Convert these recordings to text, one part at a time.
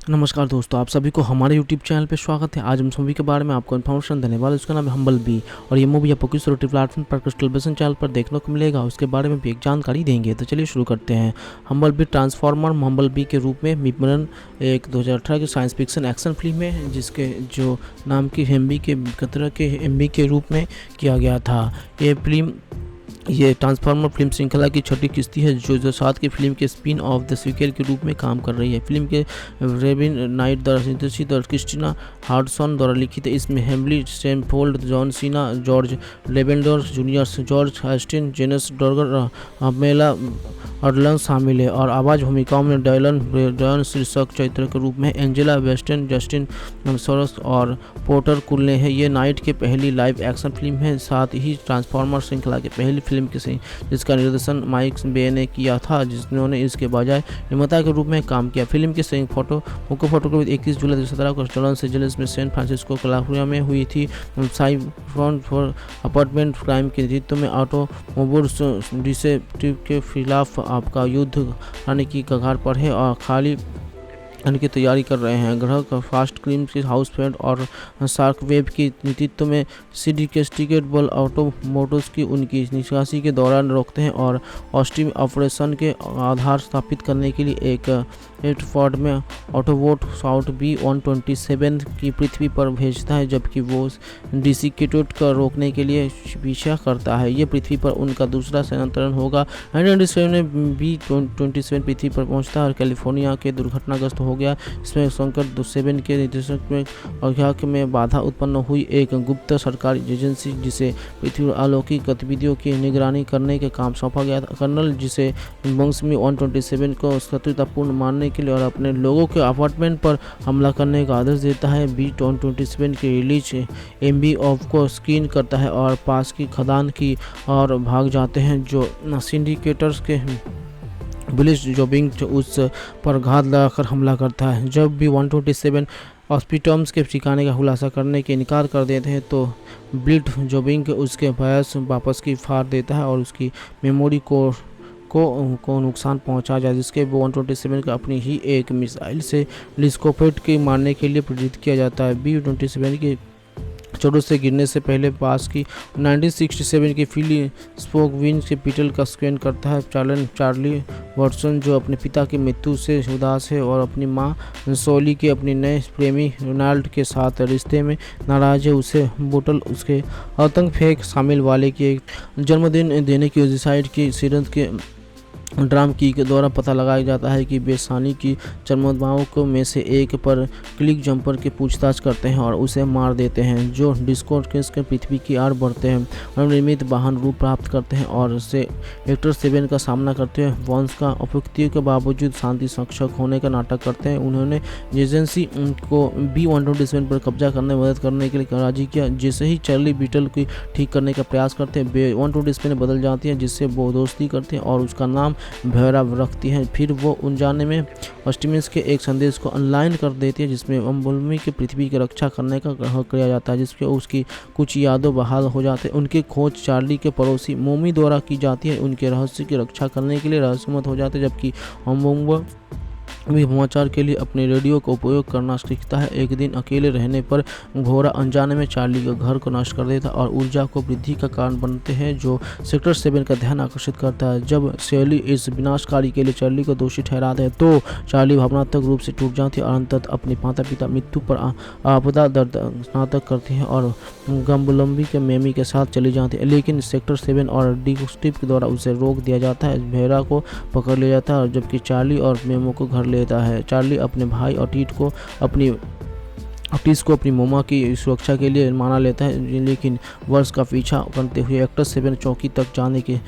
नमस्कार दोस्तों, आप सभी को हमारे यूट्यूब चैनल पे स्वागत है। आज हम मूवी के बारे में आपको इन्फॉर्मेशन देने वाले। उसका नाम है हम्बल बी और ये मूवी आपको किस OTT प्लेटफॉर्म पर क्रिस्टल बेसन चैनल पर देखने को मिलेगा, उसके बारे में भी एक जानकारी देंगे। तो चलिए शुरू करते हैं। Humble B transformer humble B के रूप में विपणन एक 2018 की साइंस फिक्शन एक्शन फिल्म है, जिसके जो नाम की एमबी के कतरा के एमबी के रूप में किया गया था। ये ट्रांसफॉर्मर फिल्म श्रृंखला की छठी किस्ती है जो 7 की फिल्म के स्पिन ऑफ द सीक्वल के रूप में काम कर रही है। फिल्म के रेबिन नाइट द्वारा निर्देशित और क्रिस्टिना हार्डसन द्वारा लिखित है। इसमें Hemley Stanford, John Cena, George Lavender junior, George Hastin, Janus Dorger, Amela Arlan शामिल है और आवाज़ भूमिकाओं में डायलन शीर्षक चरित्र के रूप में एंजेला वेस्टन, जस्टिन सोरस और पोर्टर कुल्ले हैं। ये नाइट की पहली लाइव एक्शन फिल्म है, साथ ही ट्रांसफॉर्मर श्रृंखला की पहली फिल्म जिसका निर्देशन माइक बे ने किया था, जिन्होंने इसके बजाय निर्माता के रूप में काम किया। फिल्म की संयुक्त फोटोग्राफी 21 जुलाई 2017 को लॉस एंजलिस में सैन फ्रांसिस्को कैलिफोर्निया में हुई थी। साइफोन फॉर अपार्टमेंट क्राइम के नेतृत्व में ऑटोमोबाइल डिसेप्टिव के खिलाफ आपका युद्ध आने की कगार पर है और खाली की तैयारी कर रहे हैं। ग्रह का फास्ट क्रीम के हाउस फ्रेंड और शार्क वेब के नेतृत्व में सिंडिकेट बल ऑटोमोटिव्स की उनकी निकासी के दौरान रोकते हैं और ऑस्टिन ऑपरेशन के आधार स्थापित करने के लिए एक एटफोर्ड में ऑटोबोट साउट B-127 की पृथ्वी पर भेजता है, जबकि वो डिसिकेटेड को रोकने के लिए पीछा करता है। ये पृथ्वी पर उनका दूसरा स्थानांतरण होगा। 1997 में B-27 पृथ्वी पर पहुंचता है और कैलिफोर्निया के दुर्घटनाग्रस्त हो गया। इसमें संकट 7 के निर्देशक में अज्ञात में बाधा उत्पन्न हुई। एक गुप्त सरकारी एजेंसी जिसे पृथ्वी अलौकिक गतिविधियों की निगरानी करने के काम सौंपा गया था। कर्नल जिसे वंश में 127 को शत्रुतापूर्ण मानने के लिए और अपने लोगों के अपार्टमेंट पर हमला करने का आदेश देता है। B-127 की रिलीज एमबी ऑफ को स्कैन करता है और पास की खदान की और भाग जाते हैं, जो सिंडिकेटर्स के पुलिस जॉबिंग उस पर घात लगाकर हमला करता है। जब भी 127 ऑस्पिटम्स के ठिकाने का खुलासा करने के इनकार कर देते हैं तो ब्लिट जॉबिंग उसके बयास वापस की फाड़ देता है और उसकी मेमोरी को नुकसान पहुंचा जाए, जिसके 127 को अपनी ही एक मिसाइल से लिस्कोपेट के मारने के लिए प्रेरित किया जाता है। B-27 के चोटों से गिरने से पहले पास की 1967 की फिली स्पोक विंड के पिटल का स्कैन करता है। चार्ली वॉटसन, जो अपने पिता की मृत्यु से उदास है और अपनी मां सोली के अपने नए प्रेमी रोनाल्ड के साथ रिश्ते में नाराज है, उसे बोतल उसके आतंक फेंक शामिल वाले की एक जन्मदिन देने की डिसाइड की सीरत के ड्राम की के द्वारा पता लगाया जाता है कि बेसानी की चरमोत्पादकों में से एक पर क्लिक जंपर की पूछताछ करते हैं और उसे मार देते हैं, जो डिस्कोर्स के पृथ्वी की ओर बढ़ते हैं और निर्मित वाहन रूप प्राप्त करते हैं और सेक्टर 7 का सामना करते हैं। वंश का उपयुक्तियों के बावजूद शांति रक्षक होने का नाटक करते हैं। उन्होंने एजेंसी को B-127 पर कब्जा करने में मदद करने के लिए राजी किया। जैसे ही चार्ली बीटल को ठीक करने का प्रयास करते हैं, B-127 बदल जाती है, जिससे वो दोस्ती करते हैं और उसका नाम भैरा रखती है। फिर वो अनजाने में ऑस्टिमिस के एक संदेश को ऑनलाइन कर देती है, जिसमें अम्बुलमी की पृथ्वी की रक्षा करने का किया जाता है, जिसके उसकी कुछ यादों बहाल हो जाते हैं। उनकी खोज चार्ली के पड़ोसी मोमी द्वारा की जाती है। उनके रहस्य की रक्षा करने के लिए रहस्यमय हो जाते हैं, जबकि अम्बुम्बा भी समाचार के लिए अपने रेडियो का उपयोग करना सीखता है। एक दिन अकेले रहने पर घोड़ा अनजाने में चार्ली के घर को नष्ट कर देता है और ऊर्जा को वृद्धि का कारण बनते हैं, जो सेक्टर 7 का ध्यान आकर्षित करता है। जब शैली इस विनाशकारी के लिए चार्ली को दोषी ठहराते हैं तो चार्ली भावनात्मक रूप से टूट जाती है और अंततः अपने माता पिता मृत्यु पर आपदा दर्द स्नातक करती है और गम्बुलम्बी के मेमी के साथ चली जाती है, लेकिन सेक्टर 7 और डिस्टिप के द्वारा उसे रोक दिया जाता है। भेरा को पकड़ लिया जाता है और जबकि चार्ली और मेमो को घर लेता है। चार्ली अपने भाई ऑटिस को अपनी मोमा की सुरक्षा के लिए माना लेता है, लेकिन वर्ष का पीछा करते हुए एक्टर 7 चौकी तक जाने के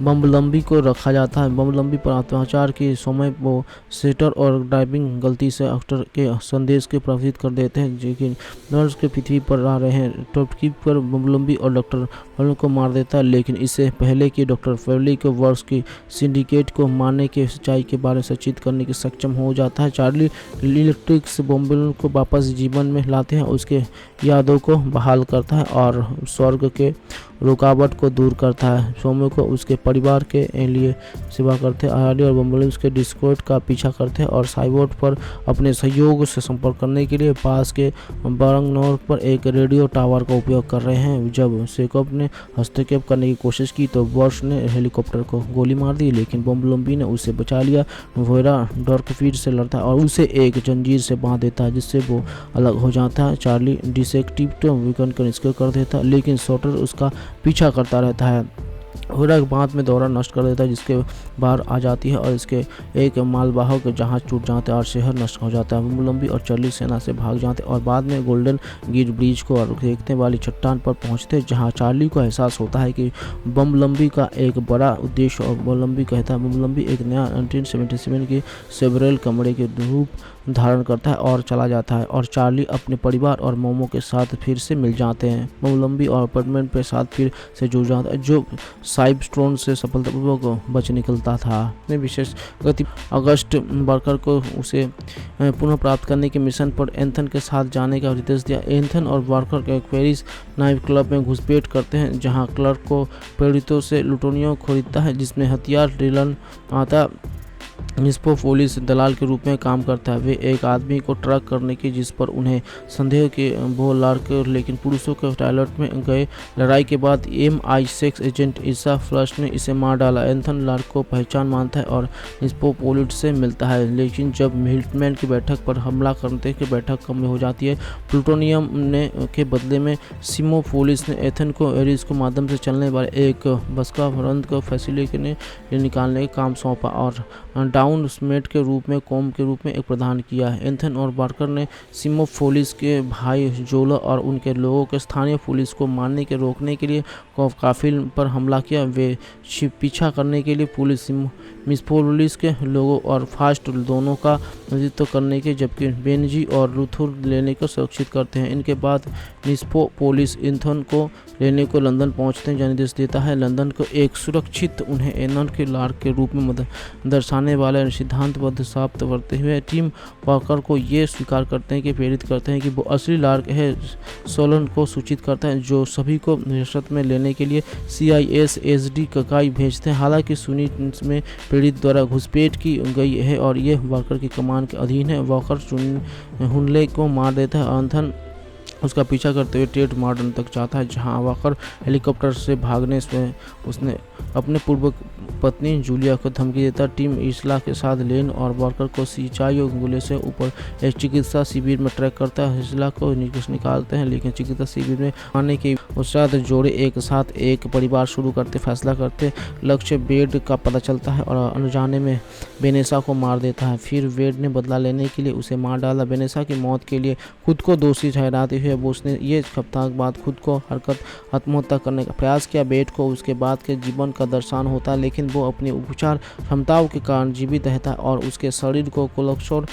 बम्बलम्बी को रखा जाता है। बम्बलम्बी पर अत्याचार के समय वो सेटर और ड्राइविंग गलती से एक्टर के संदेश को प्रभावित कर देते हैं, लेकिन नर्स के पृथ्वी पर आ रहे हैं टॉपकीप पर बम्बलम्बी और डॉक्टर फैवली को मार देता है, लेकिन इससे पहले कि डॉक्टर फैवली को वर्ष की सिंडिकेट को मारने के सच्चाई के बारे में सचेत करने के सक्षम हो जाता है। चार्ली इलेक्ट्रिक्स बम्बल को वापस जीवन में लाते हैं, उसके यादों को बहाल करता है और स्वर्ग के रुकावट को दूर करता है। सोमो को उसके परिवार के लिए सेवा करते हैं। हार्डी और बम्बलबी उसके डिस्कॉर्ड का पीछा करते हैं और साइबोर्ड पर अपने सहयोग से संपर्क करने के लिए पास के बरंगनोर पर एक रेडियो टावर का उपयोग कर रहे हैं। जब सेकअप ने हस्तक्षेप करने की कोशिश की तो बर्श ने हेलीकॉप्टर को गोली मार दी, लेकिन बम्बलबी ने उसे बचा लिया। वोयरा डॉर्कफील्ड से लड़ता है और उसे एक जंजीर से बांध देता है, जिससे वो अलग हो जाता है। चार्ली डिसेक्टिव वीकेंड का निष्क्रिय कर देता है, लेकिन शॉटर उसका पीछा करता रहता है। वोयरा बांध में दौरा नष्ट कर देता है, जिसके बाहर आ जाती है और इसके एक मालवाहक जहाज टूट जाते हैं और शहर नष्ट हो जाता है। बम्बलबी और चार्ली सेना से भाग जाते हैं और बाद में गोल्डन गेट ब्रिज को देखने वाली चट्टान पर पहुंचते हैं, जहां चार्ली को एहसास होता है कि बम्बलबी का एक बड़ा उद्देश्य। और बम्बलबी कहता है बम्बलबी एक नया 1977 की सेवरल कमरे के रूप धारण करता है और चला जाता है, और चार्ली अपने परिवार और मोमो के साथ फिर से मिल जाते हैं। बम्बलबी और अपार्टमेंट के साथ फिर से जुड़ जाता है, जो साइबस्टोन से सफलतापूर्वक बच निकलता था। अपने विशेष गति अगस्त वर्कर को उसे पुनः प्राप्त करने के मिशन पर एंथन के साथ जाने का निर्देश दिया। एंथन और वर्कर एक पेरिस नाइट क्लब में घुसपैठ करते हैं, जहां क्लर्क को पीड़ितों से लुटोनियों खरीदता है, जिसमें हथियार डीलर आता मिस्पो पुलिस दलाल के रूप में काम करता है। वे एक आदमी को ट्रैक करने की जिस पर उन्हें संदेह के वो लड़के, लेकिन पुरुषों के टॉयलेट में गए। लड़ाई के बाद MI6 एजेंट ईसा फ्लश ने इसे मार डाला। एंथन लार्क को पहचान मानता है और मिस्पो पुलिस से मिलता है, लेकिन जब मिल्टमैन की बैठक पर हमला करते की बैठक कम हो जाती है। प्लूटोनियम ने के बदले में सिमो पुलिस ने एथन को एरिस को माध्यम से चलने वाले एक बस का रंध को फैसिलिटी ने निकालने का काम सौंपा और डाउन स्मेट के रूप में कॉम के रूप में एक प्रदान किया है। एंथन और बार्कर ने सिमो पुलिस के भाई जोला और उनके लोगों के स्थानीय पुलिस को मारने के रोकने के लिए काफिल पर हमला किया। वे पीछा करने के लिए पुलिस मिस्पोलिस के लोगों और फास्ट दोनों का नेतृत्व करने के, जबकि बेनजी और रुथुर लेने को सुरक्षित करते हैं। इनके बाद मिस्पो पुलिस एंथन को लेने को लंदन पहुंचते हैं, जहाँ निर्देश देता है लंदन को एक सुरक्षित उन्हें एनन के लार्क के रूप में दर्शाने वाले सिद्धांतबद्ध साबित करते हुए टीम वॉकर को ये स्वीकार करते हैं कि प्रेरित करते हैं कि वो असली लार्क है। सोलन को सूचित करता है, जो सभी को हिरासत में लेने के लिए CISSD ककाई भेजते हैं। हालांकि सुनी में पीड़ित द्वारा घुसपैठ की गई है और यह वॉकर की कमान के अधीन है। वॉकर हुनले को मार देता है। एंथन उसका पीछा करते हुए टेड मॉडर्न तक जाता है, जहां वॉकर हेलीकॉप्टर से भागने से उसने अपने पूर्व पत्नी जूलिया को धमकी देता। टीम इसला के साथ लेन और वॉकर को सिंचाई गोले से ऊपर एक चिकित्सा शिविर में ट्रैक करता है। इसला को निकालते हैं, लेकिन चिकित्सा शिविर में आने के पश्चात जोड़े एक साथ एक परिवार शुरू करते फैसला करते। लक्ष्य वेड का पता चलता है और अनजाने में वेनेसा को मार देता है। फिर वेड ने बदला लेने के लिए उसे मार डाला। वेनेसा की मौत के लिए खुद को दोषी ठहराते हुए उसने ये हफ्ता बाद खुद को आत्महत्या करने का प्रयास किया। वेड को उसके बाद के जीवन का दर्शन होता है, लेकिन वो अपनी उपचार क्षमताओं के कारण जीवित रहता है और उसके शरीर को कोलक्सोर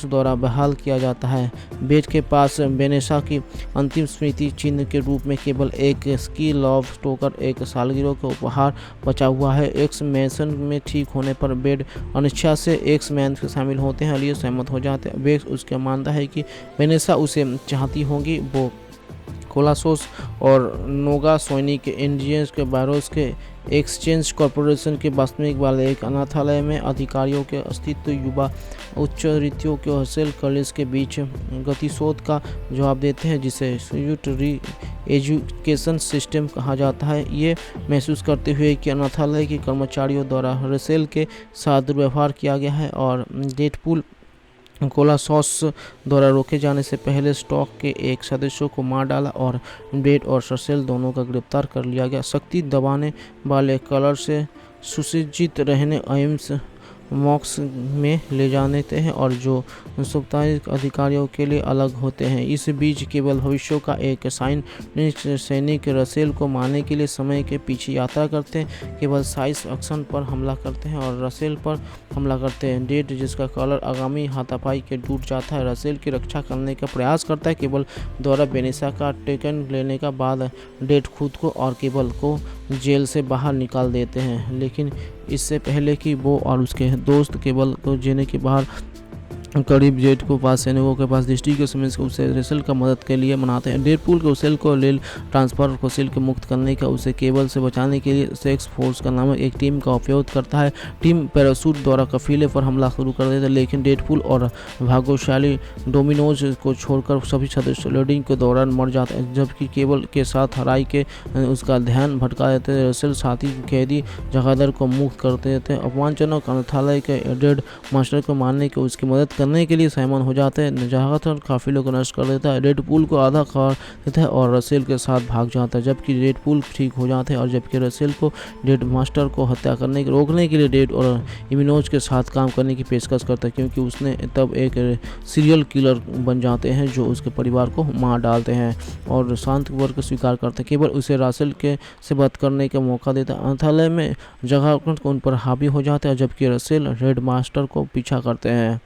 द्वारा बहाल किया जाता है। वेड के पास वेनेसा की अंतिम स्मृति चिन्ह के रूप में केवल एक स्की लॉव टोकर एक सालगिरह का उपहार बचा हुआ है। एक्स मैसन में ठीक होने पर वेड अनिच्छा से एक्स मैन से शामिल होते हैं और ये सहमत हो जाते हैं। वेड उसका मानता है कि वेनेसा उसे चाहती होगी। वो कोलासोस और नोगा सैनिक इंडियंस के बैरोस के एक्सचेंज कॉरपोरेशन के वास्तविक वाले एक अनाथालय में अधिकारियों के अस्तित्व युवा उच्च रीतियों के हॉस्टल कॉलेज के बीच गतिशोध का जवाब देते हैं, जिसे संयुक्त री एजुकेशन सिस्टम कहा जाता है। ये महसूस करते हुए कि अनाथालय के कर्मचारियों द्वारा रसेल के साथ दुर्व्यवहार किया गया है और डेडपूल कोलासोस द्वारा रोके जाने से पहले स्टॉक के एक सदस्यों को मार डाला और वेड और रसेल दोनों का गिरफ्तार कर लिया गया। शक्ति दबाने वाले कलर से सुसज्जित रहने एम्स मॉक्स में ले जाते हैं और जो साप्ताहिक अधिकारियों के लिए अलग होते हैं। इस बीच केवल भविष्य का एक सैनिक रसेल को मारने के लिए समय के पीछे यात्रा करते हैं, केवल साइस एक्शन पर हमला करते हैं और रसेल पर हमला करते हैं। डेड जिसका कलर आगामी हाथापाई के टूट जाता है, रसेल की रक्षा करने का प्रयास करता है। केवल द्वारा वेनेसा का टेकन लेने का बाद डेड खुद को और केवल को जेल से बाहर निकाल देते हैं, लेकिन इससे पहले कि वो और उसके दोस्त केवल को जेल के बाहर करीब जेट को पास सैनिकों के पास दृष्टि के समय से उसे रेसल का मदद के लिए मनाते हैं। डेडपूल के सेल को लेल ट्रांसफर को सेल के मुक्त करने का उसे केबल से बचाने के लिए सेक्स फोर्स का नामक एक टीम का उपयोग करता है। टीम पैराशूट द्वारा कफीले पर हमला शुरू कर देता है, लेकिन डेडपूल और भाग्यशाली डोमिनोज को छोड़कर सभी सदस्य लोडिंग के दौरान मर जाते हैं, जबकि केबल के साथ हराई के उसका ध्यान भटका देते हैं। रेसल साथी कैदी जगादर को मुक्त कर देते हैं। अपमानजनक अनाथालय के डेड मास्टर को मारने की उसकी मदद करने के लिए सहमत हो जाते हैं। जगादर काफिलों को नष्ट कर देता है, डेडपूल को आधा कर देता है और रसेल के साथ भाग जाता है, जबकि डेडपूल ठीक हो जाते हैं और जबकि रसेल को डेड मास्टर को हत्या करने रोकने के लिए डेड और इमिनोज के साथ काम करने की पेशकश करता है, क्योंकि उसने तब एक सीरियल किलर बन जाते हैं जो उसके परिवार को मार डालते हैं और शांत वर्ग स्वीकार करते हैं। केवल उसे रासेल के से बात करने का मौका देता है। अनाथालय में जगह उन पर हावी हो जाता है, जबकि रसेल रेड मास्टर को पीछा करते हैं।